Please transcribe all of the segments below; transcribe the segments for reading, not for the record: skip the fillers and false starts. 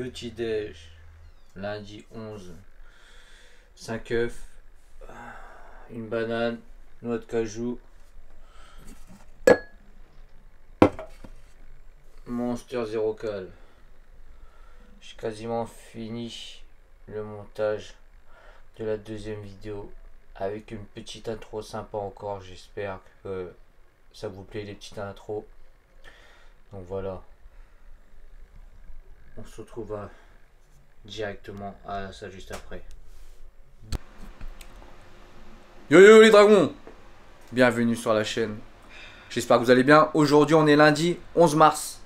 Petit déj, lundi 11, 5 œufs, une banane, noix de cajou, Monster 0 cal. J'ai quasiment fini le montage de la deuxième vidéo avec une petite intro sympa encore. J'espère que ça vous plaît les petites intros. Donc voilà, on se retrouve directement à ça juste après. Yo yo les dragons, bienvenue sur la chaîne. J'espère que vous allez bien. Aujourd'hui on est lundi 11 mars.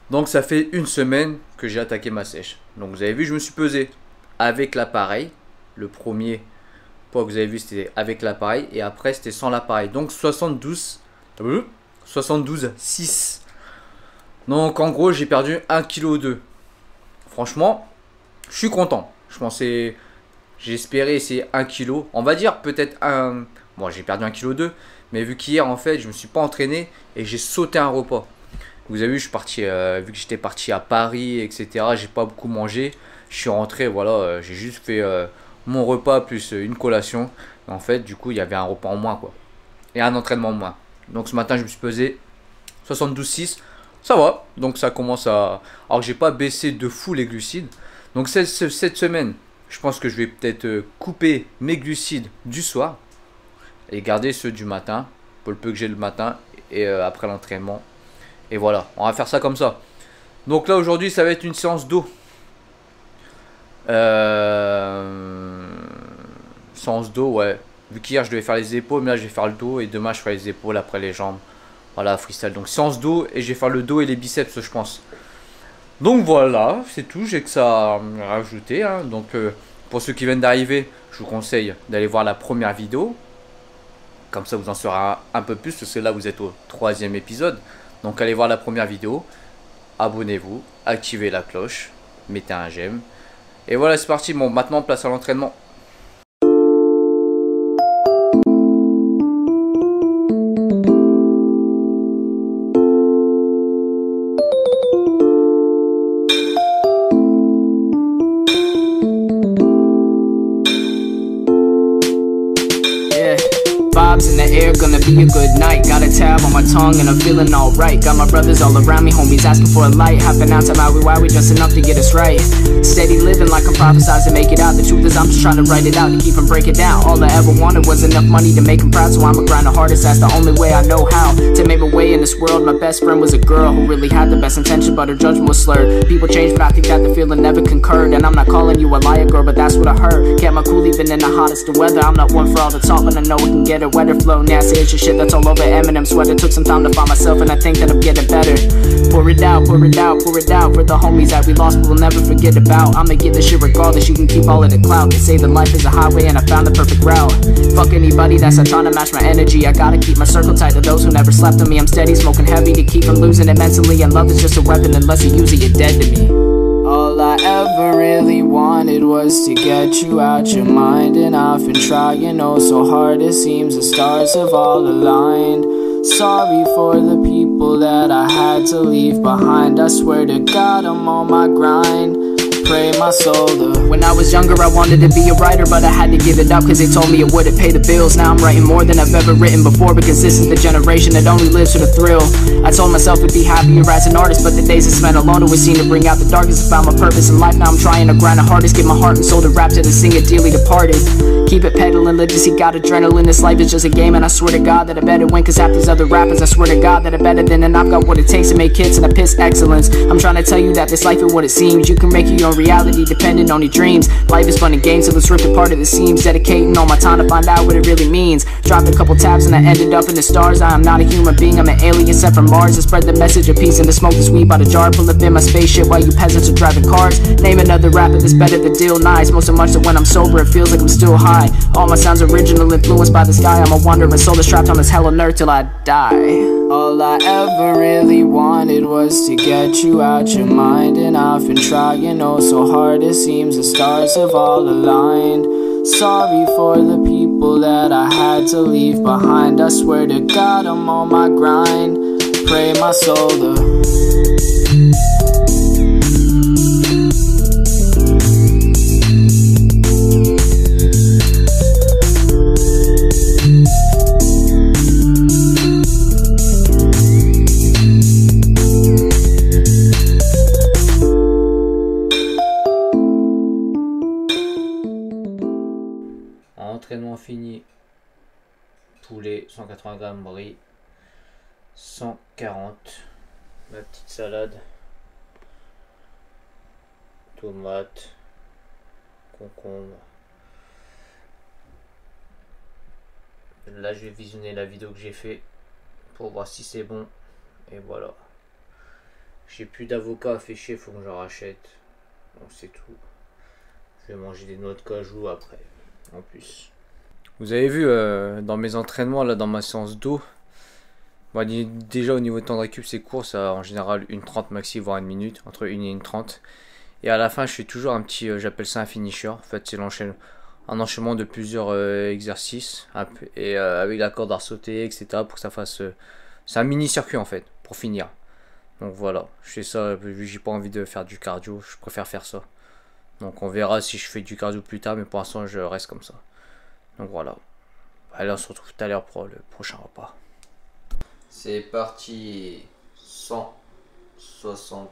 Donc ça fait une semaine que j'ai attaqué ma sèche. Donc vous avez vu, je me suis pesé avec l'appareil. Le premier poids que vous avez vu c'était avec l'appareil. Et après c'était sans l'appareil. Donc 72,6. Donc en gros j'ai perdu 1,2 kg. Franchement, je suis content. Je pensais, j'ai espéré essayer 1 kg. On va dire peut-être un... Bon, j'ai perdu 1,2 kg. Mais vu qu'hier en fait je me suis pas entraîné et j'ai sauté un repas. Vous avez vu, je suis parti, vu que j'étais parti à Paris, etc. J'ai pas beaucoup mangé. Je suis rentré, voilà, j'ai juste fait mon repas plus une collation. En fait, du coup, il y avait un repas en moins, quoi. Et un entraînement en moins. Donc ce matin, je me suis pesé 72,6. Ça va. Donc ça commence à... Alors que j'ai pas baissé de fou les glucides. Donc cette semaine, je pense que je vais peut-être couper mes glucides du soir. Et garder ceux du matin. Pour le peu que j'ai le matin. Et après l'entraînement. Et voilà, on va faire ça comme ça. Donc là aujourd'hui ça va être une séance d'eau. Séance d'eau, ouais. Vu qu'hier je devais faire les épaules, mais là je vais faire le dos. Et demain je ferai les épaules, après les jambes. Voilà, freestyle. Donc séance d'eau et je vais faire le dos et les biceps je pense. Donc voilà, c'est tout. J'ai que ça à rajouter. Hein. Donc pour ceux qui viennent d'arriver, je vous conseille d'aller voir la première vidéo. Comme ça vous en saurez un peu plus. Parce que là vous êtes au 3e épisode. Donc allez voir la première vidéo, abonnez-vous, activez la cloche, mettez un j'aime. Et voilà, c'est parti. Bon, maintenant place à l'entraînement. In the air, gonna be a good night. Got a tab on my tongue and I'm feeling alright. Got my brothers all around me, homies asking for a light. Half an ounce of Maui Wowie just enough to get us right. Steady living like I'm prophesized to make it out. The truth is I'm just trying to write it out to keep them break it down. All I ever wanted was enough money to make them proud. So I'ma grind the hardest, that's the only way I know how to make my way in this world. My best friend was a girl who really had the best intention, but her judgment was slurred. People change, but I think that the feeling never concurred. And I'm not calling you a liar, girl, but that's what I heard. Kept my cool even in the hottest of weather. I'm not one for all the talk, but I know it can get it wetter. Flow nasty, it's your shit that's all over Eminem sweater. Took some time to find myself and I think that I'm getting better. Pour it out, pour it out, pour it out for the homies that we lost but we'll never forget about. I'ma get this shit regardless, you can keep all of the clout. They say that life is a highway and I found the perfect route. Fuck anybody that's not trying to match my energy. I gotta keep my circle tight to those who never slept on me. I'm steady smoking heavy to keep from losing it mentally. And love is just a weapon, unless you use it you're dead to me. All I ever really wanted was to get you out your mind. And I've been trying oh so hard, it seems the stars have all aligned. Sorry for the people that I had to leave behind. I swear to God I'm on my grind. Pray my soul to... When I was younger I wanted to be a writer, but I had to give it up cause they told me it wouldn't pay the bills. Now I'm writing more than I've ever written before, because this is the generation that only lives for the thrill. I told myself to be happier as an artist, but the days I spent alone always seem to bring out the darkest. I found my purpose in life, now I'm trying to grind the hardest. Give my heart and soul to rap to the singer dearly departed. Keep it peddling, legitimacy got adrenaline. This life is just a game and I swear to God that I better win. Cause half these other rappers I swear to God that I'm better than. And I've got what it takes to make hits and I piss excellence. I'm trying to tell you that this life is what it seems. You can make your own reality depending on your dreams. Life is fun and games, so let's rip apart at the seams. Dedicating all my time to find out what it really means. Dropped a couple tabs and I ended up in the stars. I am not a human being, I'm an alien sent from Mars. To spread the message of peace and to smoke this weed by the jar. Pull up in my spaceship while you peasants are driving cars. Name another rapper that's better than Dill Nice. Most so much that when I'm sober it feels like I'm still high. All my sounds original, influenced by the sky. I'm a wandering soul that's trapped on this hell on earth till I die. All I ever really wanted was to get you out your mind. And I've been trying oh so hard, it seems the stars have all aligned. Sorry for the people that I had to leave behind. I swear to God I'm on my grind. Pray my soul to... fini. Poulet, 180 grammes riz, 140. Ma petite salade. Tomates, concombre. Là, je vais visionner la vidéo que j'ai fait pour voir si c'est bon. Et voilà. J'ai plus d'avocat à fécher, faut que j'en rachète. Donc c'est tout. Je vais manger des noix de cajou après. En plus. Vous avez vu dans mes entraînements, là, dans ma séance d'eau, bah, déjà au niveau de temps de récup, c'est court, ça en général 1:30 maxi, voire 1 minute, entre 1 et 1:30. Et à la fin, je fais toujours un petit, j'appelle ça un finisher. En fait, c'est un enchaînement de plusieurs exercices et avec la corde à sauter, etc. pour que ça fasse. C'est un mini circuit en fait, pour finir. Donc voilà, je fais ça, vu que j'ai pas envie de faire du cardio, je préfère faire ça. Donc on verra si je fais du cardio plus tard, mais pour l'instant, je reste comme ça. Donc voilà. Allez, on se retrouve tout à l'heure pour le prochain repas. C'est parti. 165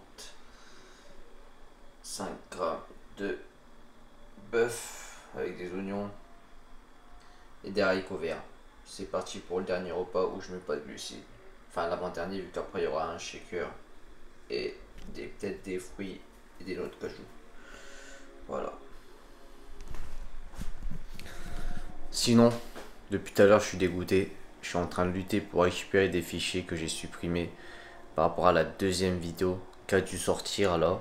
grammes de bœuf avec des oignons et des haricots verts. C'est parti pour le dernier repas où je mets pas de glucides. Enfin l'avant-dernier, vu qu'après il y aura un shaker et peut-être des fruits et des noix de cajou. Voilà. Sinon, depuis tout à l'heure, je suis dégoûté. Je suis en train de lutter pour récupérer des fichiers que j'ai supprimés par rapport à la deuxième vidéo qui a dû sortir là.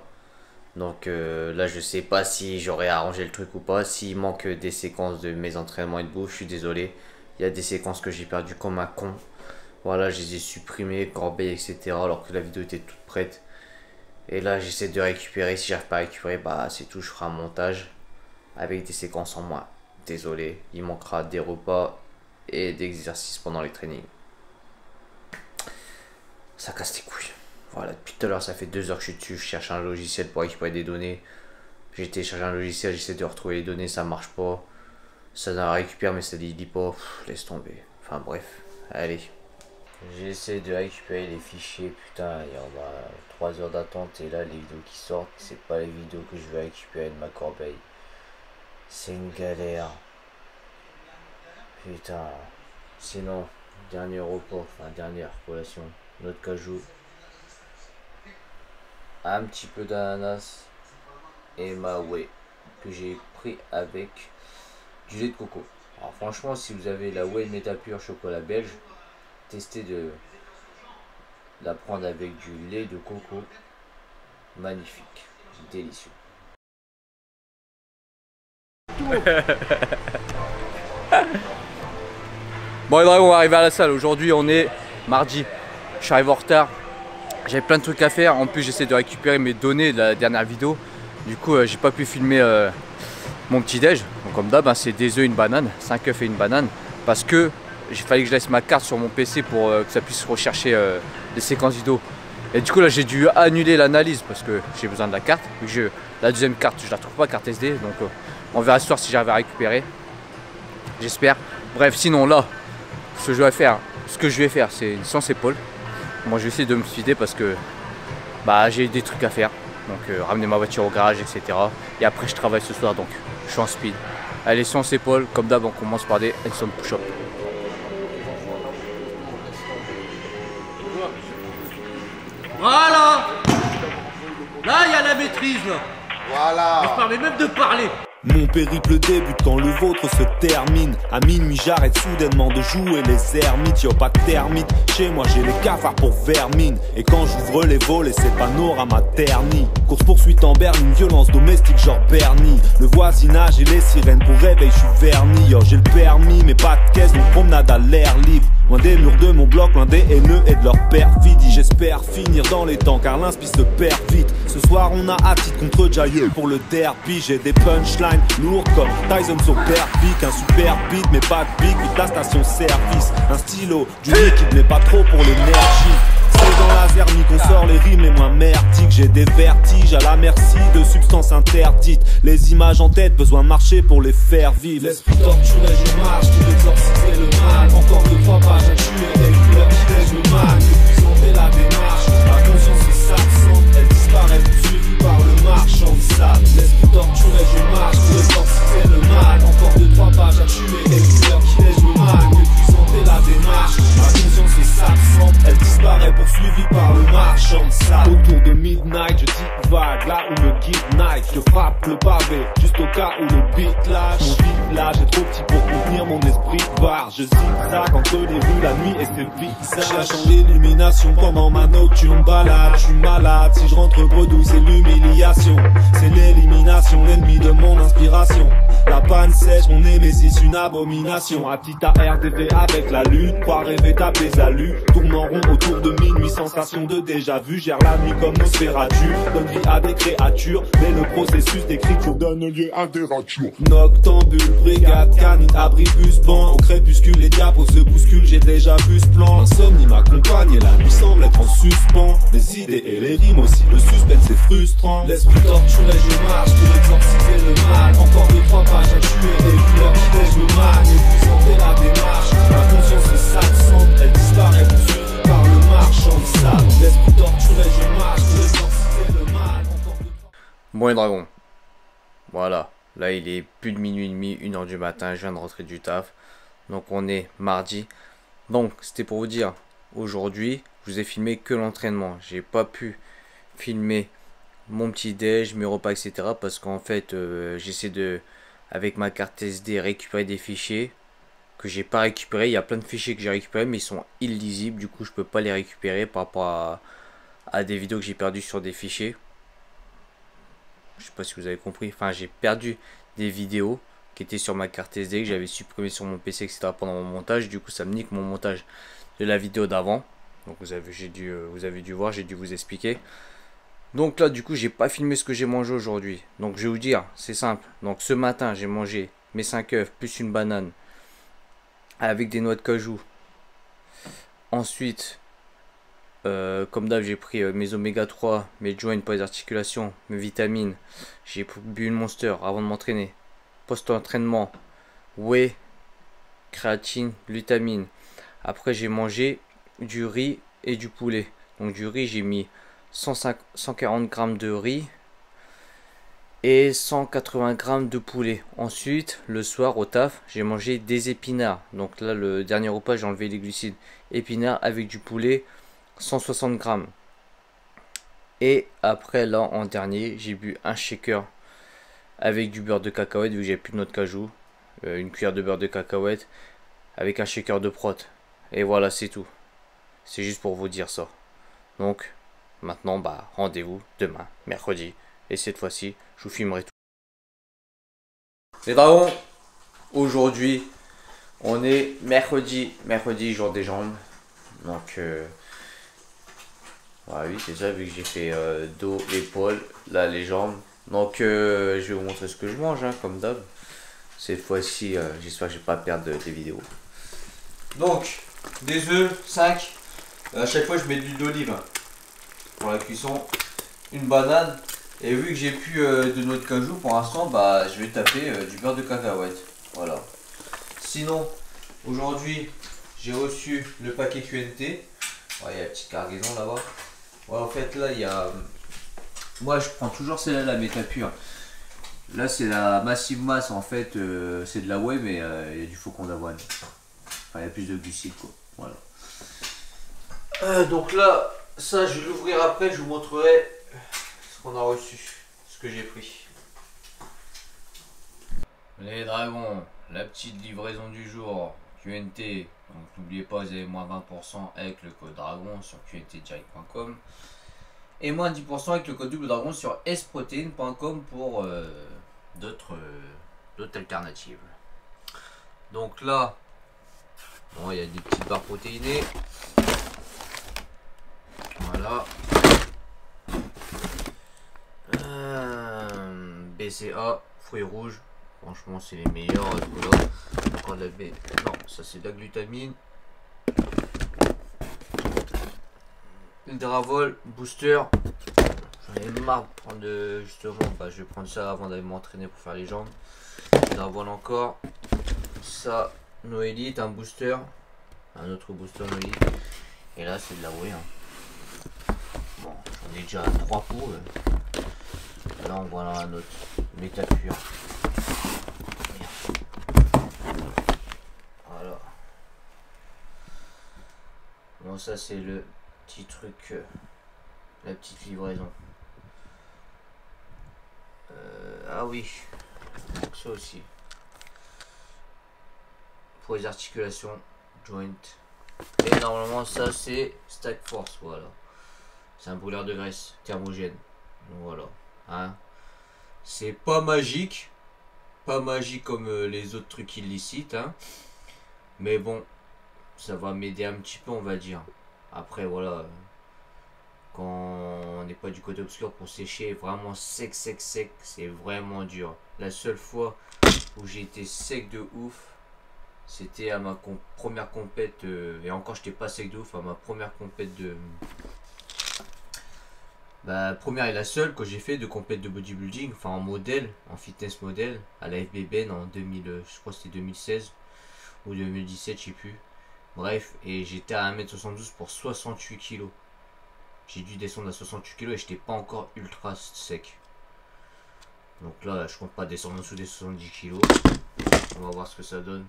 Donc là, je sais pas si j'aurais arrangé le truc ou pas. S'il manque des séquences de mes entraînements et de bouffe, je suis désolé. Il y a des séquences que j'ai perdues comme un con. Voilà, je les ai supprimées, corbeilles, etc. alors que la vidéo était toute prête. Et là, j'essaie de récupérer. Si j'arrive pas à récupérer, bah c'est tout. Je ferai un montage avec des séquences en moins. Désolé, il manquera des repas et d'exercices pendant les trainings. Ça casse les couilles. Voilà, depuis tout à l'heure, ça fait 2 heures que je suis dessus. Je cherche un logiciel pour récupérer des données. J'ai téléchargé un logiciel, j'essaie de retrouver les données, ça marche pas. Ça récupère, mais ça lit pas. Laisse tomber. Enfin bref, allez. J'essaie de récupérer les fichiers. Putain, il y en a 3 heures d'attente. Et là, les vidéos qui sortent, c'est pas les vidéos que je vais récupérer de ma corbeille. C'est une galère. Putain. Sinon, dernier repas, enfin dernière collation, noix de cajou, un petit peu d'ananas et ma whey que j'ai pris avec du lait de coco. Alors franchement, si vous avez la whey Métapure chocolat belge, testez de la prendre avec du lait de coco. Magnifique, délicieux. Bon, les dragons, on va arriver à la salle. Aujourd'hui, on est mardi. Je suis arrivé en retard. J'avais plein de trucs à faire. En plus, j'essaie de récupérer mes données de la dernière vidéo. Du coup, j'ai pas pu filmer mon petit déj. Donc, comme d'hab, c'est des œufs et une banane. 5 œufs et une banane. Parce que il fallait que je laisse ma carte sur mon PC pour que ça puisse rechercher les séquences vidéo. Et du coup, là, j'ai dû annuler l'analyse parce que j'ai besoin de la carte. Vu que la deuxième carte, je la trouve pas, carte SD. Donc, on verra ce soir si j'arrive à récupérer. J'espère. Bref, sinon, là, ce que je vais faire, c'est une séance épaule. Moi, je vais essayer de me speeder parce que bah, j'ai des trucs à faire. Donc, ramener ma voiture au garage, etc. Et après, je travaille ce soir, donc je suis en speed. Allez, séance épaule. Comme d'hab, on commence par des handstand push-up. Voilà. Là, il y a la maîtrise, là. Voilà. Je permets même de parler. Mon périple débute quand le vôtre se termine. À minuit j'arrête soudainement de jouer les ermites. Y'a pas de termites, chez moi j'ai les cafards pour vermine. Et quand j'ouvre les volets c'est panorama terni. Course poursuite en berline, violence domestique genre Bernie. Le voisinage et les sirènes pour réveil je suis verni. Yo j'ai le permis mais pas de caisse donc promenade à l'air libre. Loin des murs de mon bloc, loin des haineux et de leur perfidie. J'espère finir dans les temps car l'inspi se perd vite. Ce soir on a à titre contre Jaye pour le derby. J'ai des punchlines lourdes comme Tyson sur Perpic. Un super beat mais pas de big, vite la station service. Un stylo, du liquide mais pas trop pour l'énergie. C'est dans la zermie qu'on sort les rimes les moins merdiques. J'ai des vertiges à la merci de substances interdites. Les images en tête, besoin de marcher pour les faire vivre. L'esprit torturé, je marche, tout exorciser le mal. Encore 2-3 pages à tuer, des couleurs qui laissent le mal. Santé la démarche, la conscience est absente. Elle disparaît poursuivie par le marchand de sable. L'esprit torturé, je marche, tout exorciser le mal. Encore 2-3 pages à tuer, des midnight, je divague là où me guide Nike. Je frappe le pavé, juste au cas où le beat lâche. Mon village est trop petit pour contenir mon esprit barre. Je zigzag entre les rues la nuit et ses visages. Cherchant l'illumination pendant ma nocturne balade. Je suis malade, si je rentre bredouille c'est l'humiliation. C'est l'élimination, l'ennemi de mon inspiration. La panne sèche, mon némésis, une abomination. À petit ARDV avec la lune, croire rêver taper salut. Tourne en rond autour de minuit, sensation de déjà vu. Gère la nuit comme Nosferatu, donne vie à des créatures. Mais le processus d'écriture donne lieu à des ratures. Noctambule, brigade, canine, abribus, banc. Au crépuscule, les diapos se bousculent, j'ai déjà vu ce plan. L'insomnie m'accompagne et la nuit semble être en suspens. Les idées et les rimes aussi, le suspense est frustrant. L'esprit torturé, je marche pour exorciser le mal. Encore 2-3 pages à tuer, des couleurs qui je me manie. Puissante est la démarche, ma conscience est s'absente. Elle disparaît poursuivie par le marchand de sable. L'esprit torturé, je marche pour exorciser le mal. Bon les dragons, voilà, là il est plus de minuit et demi, 1h du matin, je viens de rentrer du taf. Donc on est mardi. Donc c'était pour vous dire, aujourd'hui je vous ai filmé que l'entraînement. J'ai pas pu filmer mon petit déj, mes repas, etc. Parce qu'en fait j'essaie de, avec ma carte SD, récupérer des fichiers que j'ai pas récupérés. Il y a plein de fichiers que j'ai récupérés mais ils sont illisibles. Du coup je peux pas les récupérer par rapport à des vidéos que j'ai perdues sur des fichiers. Je sais pas si vous avez compris. Enfin, j'ai perdu des vidéos qui étaient sur ma carte SD, que j'avais supprimé sur mon PC, etc. pendant mon montage. Du coup, ça me nique mon montage de la vidéo d'avant. Donc, vous avez dû voir, j'ai dû vous expliquer. Donc là, du coup, j'ai pas filmé ce que j'ai mangé aujourd'hui. Donc, je vais vous dire, c'est simple. Donc, ce matin, j'ai mangé mes 5 œufs plus une banane avec des noix de cajou. Ensuite, comme d'hab, j'ai pris mes oméga 3, mes joints pour les articulations, mes vitamines. J'ai bu une Monster avant de m'entraîner. Post-entraînement, whey, créatine, glutamine. Après, j'ai mangé du riz et du poulet. Donc du riz, j'ai mis 140 g de riz et 180 g de poulet. Ensuite, le soir au taf, j'ai mangé des épinards. Donc là, le dernier repas, j'ai enlevé les glucides. Épinards avec du poulet, 160 g. Et après là en dernier j'ai bu un shaker avec du beurre de cacahuète vu que j'ai plus de noix de cajou, une cuillère de beurre de cacahuète avec un shaker de prot. Et voilà, c'est tout. C'est juste pour vous dire ça. Donc maintenant bah rendez-vous demain mercredi et cette fois-ci je vous filmerai tout. Les dragons, aujourd'hui on est mercredi, jour des jambes. Donc oui, c'est ça, vu que j'ai fait dos, épaules, là les jambes. Donc je vais vous montrer ce que je mange, hein, comme d'hab. Cette fois-ci, j'espère que je vais pas perdre des vidéos. Donc, des œufs, 5. À chaque fois, je mets de l'huile d'olive pour la cuisson. Une banane. Et vu que j'ai plus de noix de cajou pour l'instant, bah je vais taper du beurre de cacahuète. Voilà. Sinon, aujourd'hui, j'ai reçu le paquet QNT. Il y a la petite cargaison là-bas. Ouais, en fait, là, il y a... Moi, je prends toujours celle-là, la Métapure. Là, c'est la Massive Mass, en fait. C'est de la whey, mais il y a du faucon d'avoine. Enfin, il y a plus de glucides, quoi. Voilà. Donc là, ça, je vais l'ouvrir après. Je vous montrerai ce qu'on a reçu, ce que j'ai pris. Les dragons, la petite livraison du jour, QNT. Donc n'oubliez pas, vous avez moins 20% avec le code dragon sur qntdirect.com et moins 10% avec le code double dragon sur sprotein.com pour d'autres alternatives. Donc là, bon, il y a des petites barres protéinées. Voilà. BCA, fruits rouges. Franchement, c'est les meilleurs. Encore de la B. Non, ça c'est de la glutamine. Hydravol, booster. J'en ai marre de prendre justement. Bah, je vais prendre ça avant d'aller m'entraîner pour faire les jambes. Hydravol encore. Ça, Noélite, un booster. Un autre booster Noélite. Et là, c'est de la whey. Hein. Bon, j'en ai déjà 3 pots. Là, on voit là un autre. Métapure. Voilà. Bon, ça c'est le petit truc la petite livraison. Ah oui, ça aussi. Pour les articulations, joint. Et normalement ça c'est Stack Force, voilà. C'est un brûleur de graisse thermogène. Donc voilà. Hein. C'est pas magique. Pas magique comme les autres trucs illicites. Hein. Mais bon, ça va m'aider un petit peu, on va dire. Après voilà. Quand on n'est pas du côté obscur pour sécher, vraiment sec, c'est vraiment dur. La seule fois où j'ai été sec de ouf, c'était à ma première compète, et encore j'étais pas sec de ouf, à ma première compète de... première et la seule que j'ai fait de compète de bodybuilding, enfin en modèle, en fitness modèle, à la FBBN en 2000, je crois que c'était 2016 ou 2017, je sais plus. Bref, et j'étais à 1m72 pour 68 kg. J'ai dû descendre à 68 kg et j'étais pas encore ultra sec. Donc là, je compte pas descendre en dessous des 70 kg. On va voir ce que ça donne.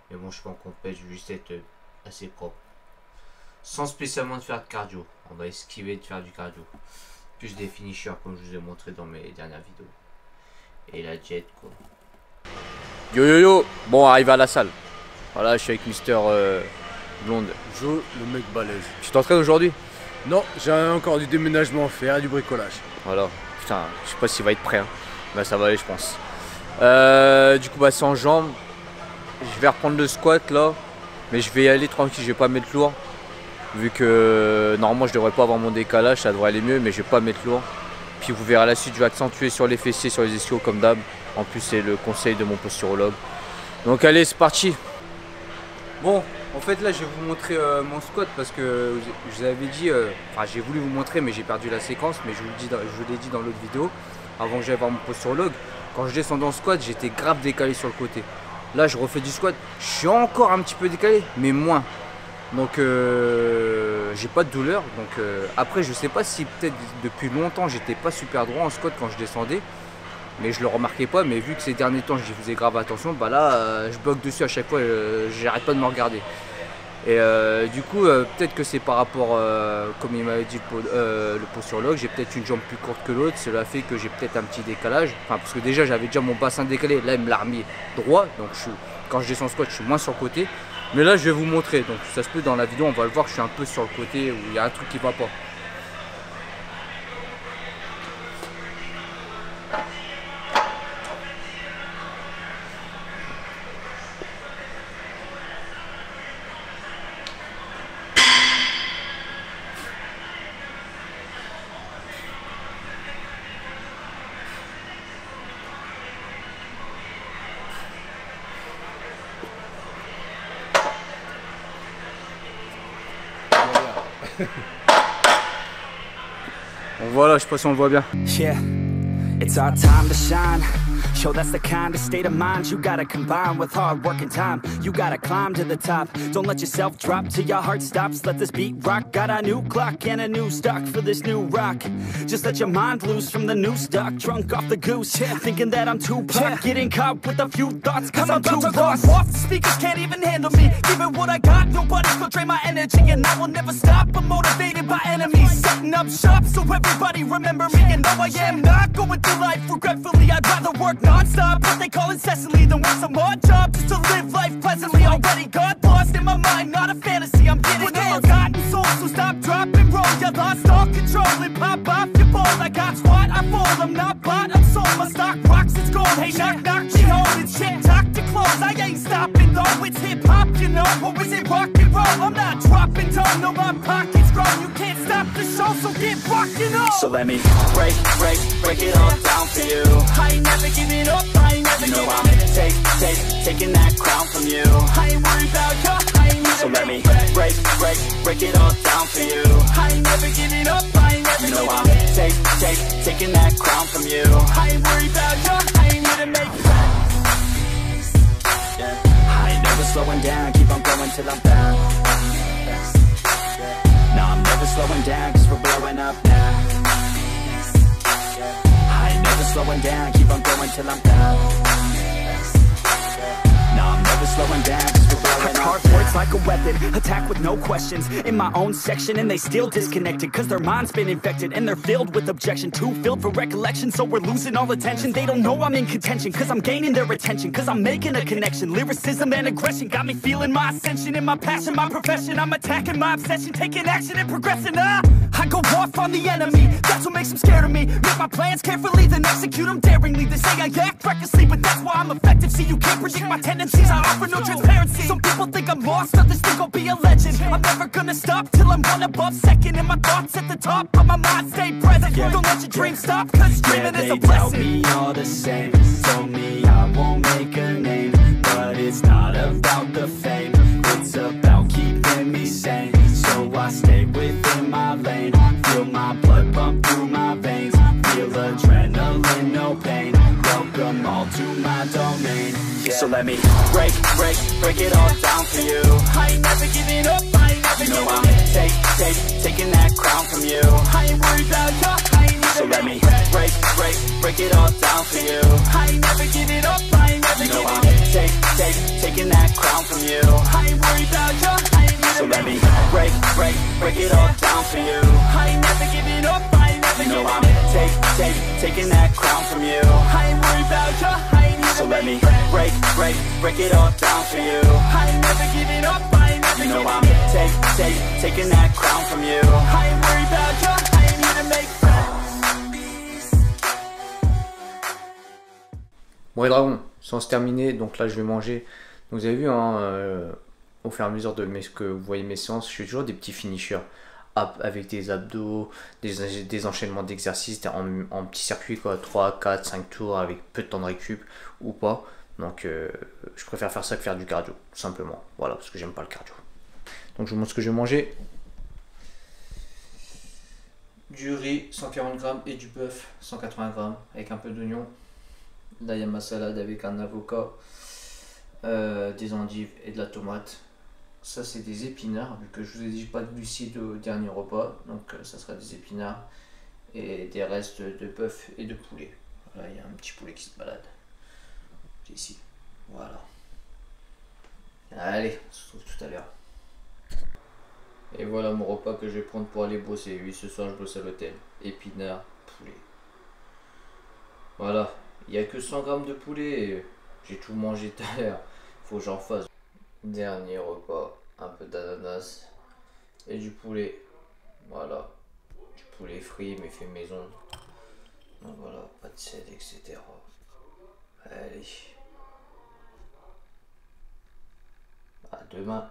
Mais bon, je suis pas en compète, je vais juste être assez propre. Sans spécialement de faire de cardio. On va esquiver de faire du cardio. Plus des finishers comme je vous ai montré dans mes dernières vidéos. Et la jet quoi. Yo yo yo. Bon, arrive à la salle. Voilà, je suis avec Mister Blonde. Joe, le mec balèze. Tu t'entraînes aujourd'hui? Non, j'ai encore du déménagement à faire et du bricolage. Voilà. Putain, je sais pas s'il va être prêt. Hein. Bah ça va aller je pense. Du coup c'est en jambes. Je vais reprendre le squat là. Mais je vais y aller tranquille, je vais pas mettre lourd. Vu que normalement je devrais pas avoir mon décalage, ça devrait aller mieux, mais je vais pas mettre lourd. Puis vous verrez à la suite, je vais accentuer sur les fessiers, sur les ischios comme d'hab. En plus c'est le conseil de mon posturologue. Donc allez, c'est parti. Bon, en fait là je vais vous montrer mon squat parce que je vous avais dit, enfin j'ai voulu vous montrer mais j'ai perdu la séquence, mais je vous l'ai dit dans l'autre vidéo, avant que j'aille voir mon posturologue. Quand je descends dans le squat, j'étais grave décalé sur le côté. Là je refais du squat, je suis encore un petit peu décalé, mais moins. Donc j'ai pas de douleur. Donc après je sais pas si peut-être depuis longtemps j'étais pas super droit en squat quand je descendais. Mais je le remarquais pas, mais vu que ces derniers temps j'y faisais grave attention, bah là je bloque dessus à chaque fois, j'arrête pas de me regarder. Et du coup peut-être que c'est par rapport, comme il m'avait dit le posturologue, j'ai peut-être une jambe plus courte que l'autre, cela fait que j'ai peut-être un petit décalage. Enfin parce que déjà j'avais déjà mon bassin décalé, là il me l'a remis droit, donc quand je descends squat je suis moins sur le côté. Mais là je vais vous montrer, donc ça se peut dans la vidéo on va le voir que je suis un peu sur le côté où il y a un truc qui va pas. Voilà, je sais pas si on le voit bien. Yeah, it's our time to shine. Yo, that's the kind of state of mind you gotta combine with hard work and time. You gotta climb to the top. Don't let yourself drop till your heart stops. Let this beat rock. Got a new clock and a new stock for this new rock. Just let your mind loose from the new stock. Drunk off the goose, yeah. Thinking that I'm too pop. Getting caught with a few thoughts cause I'm too lost. Off the speakers can't even handle me. Giving what I got, nobody's gonna drain my energy. And I will never stop, I'm motivated by enemies. Setting up shop so everybody remember me. And no, I am not going through life regretfully. I'd rather work non-stop, what they call incessantly, than work some odd job just to live life pleasantly. Already got lost in my mind, not a fantasy. I'm getting with a forgotten soul, so stop, drop, and roll. You lost all control and pop off your ball. I got squat, I fall, I'm not bought, I'm sold. My stock rocks, it's gold. Hey, knock, knock, she holding shit, talk to close. I ain't stopping though, it's hip-hop, you know. Or is it rock and roll? I'm not dropping tone, no, my pocket's grown. You can't stop the show, so get rockin' on. So let me break it all down for you. I ain't never giving up, I ain't never giving up. I'm taking that crown from you. I ain't worried about you, I ain't never. So let me break it all down for you. I ain't never giving up, I ain't never giving up. I'm taking that crown from you. I ain't worried about you, I ain't here to make friends. Yeah. I ain't never slowing down, keep on going till I'm down. No, I'm never slowing down, cause we're blowing up now. I ain't never slowing down, keep on going till I'm down. No, I'm never slowing down, cause we're blowing up. Hard work's like a weapon, attack with no questions. In my own section and they still disconnected, cause their mind's been infected and they're filled with objection. Too filled for recollection, so we're losing all attention. They don't know I'm in contention, cause I'm gaining their attention, cause I'm making a connection. Lyricism and aggression got me feeling my ascension. In my passion, my profession, I'm attacking my obsession, taking action and progressing. I go off on the enemy, that's what makes them scared of me. Make my plans carefully, then execute them daringly. They say I act recklessly, but that's why I'm effective. See, you can't predict my tendencies, I offer no transparency. Some people think I'm lost, others think I'll be a legend. I'm never gonna stop till I'm one above second. And my thoughts at the top, but my mind stay present. Don't let your dreams stop, cause dreaming is a blessing. They tell me all the same, told me I won't make a name, but it's not about the fame, it's about keeping me sane. So I stay within my lane, feel my blood pump through my veins, feel adrenaline, no pain, welcome all to my domain. So let me break it all down for you. I ain't never giving up, I ain't never You know giving I'm in. taking that crown from you. I ain't worried about ya, I ain't So never let me break it all down for you. I ain't never giving up, I ain't never You know giving I'm in. taking that crown from you. I ain't worried about ya, I ain't never So let me break it all down for you. I ain't never giving up, I ain't never You know giving I'm in. taking that crown from you. I ain't worried about ya, I ain't never So let me break break it all down for you. I ain't never giving up, I ain't never You know giving I'm in. taking that crown from you. I ain't worried about ya, I ain't here to make friends. Bon, les dragons, sans se terminer, donc là je vais manger. Donc, vous avez vu, hein, au fur et à mesure de que vous voyez mes séances, je fais toujours des petits finishers avec des abdos, des enchaînements d'exercices en petit circuit, quoi, 3, 4, 5 tours avec peu de temps de récup ou pas. Donc je préfère faire ça que faire du cardio, tout simplement. Voilà, parce que j'aime pas le cardio. Donc je vous montre ce que je vais manger. Du riz 140 grammes et du bœuf 180 grammes avec un peu d'oignon. Là il y a ma salade avec un avocat, des endives et de la tomate. Ça c'est des épinards, vu que je vous ai dit pas de glucides au dernier repas, donc ça sera des épinards et des restes de bœuf et de poulet. Voilà, il y a un petit poulet qui se balade. C'est ici. Voilà. Allez, on se retrouve tout à l'heure. Et voilà mon repas que je vais prendre pour aller bosser. Oui, ce soir je bosse à l'hôtel. Épinards, poulet. Voilà. Il n'y a que 100 grammes de poulet. J'ai tout mangé tout à l'heure. Faut que j'en fasse. Dernier repas. Un peu d'ananas. Et du poulet. Voilà. Du poulet frit mais fait maison. Donc voilà. Pas de sel, etc. Allez. À demain.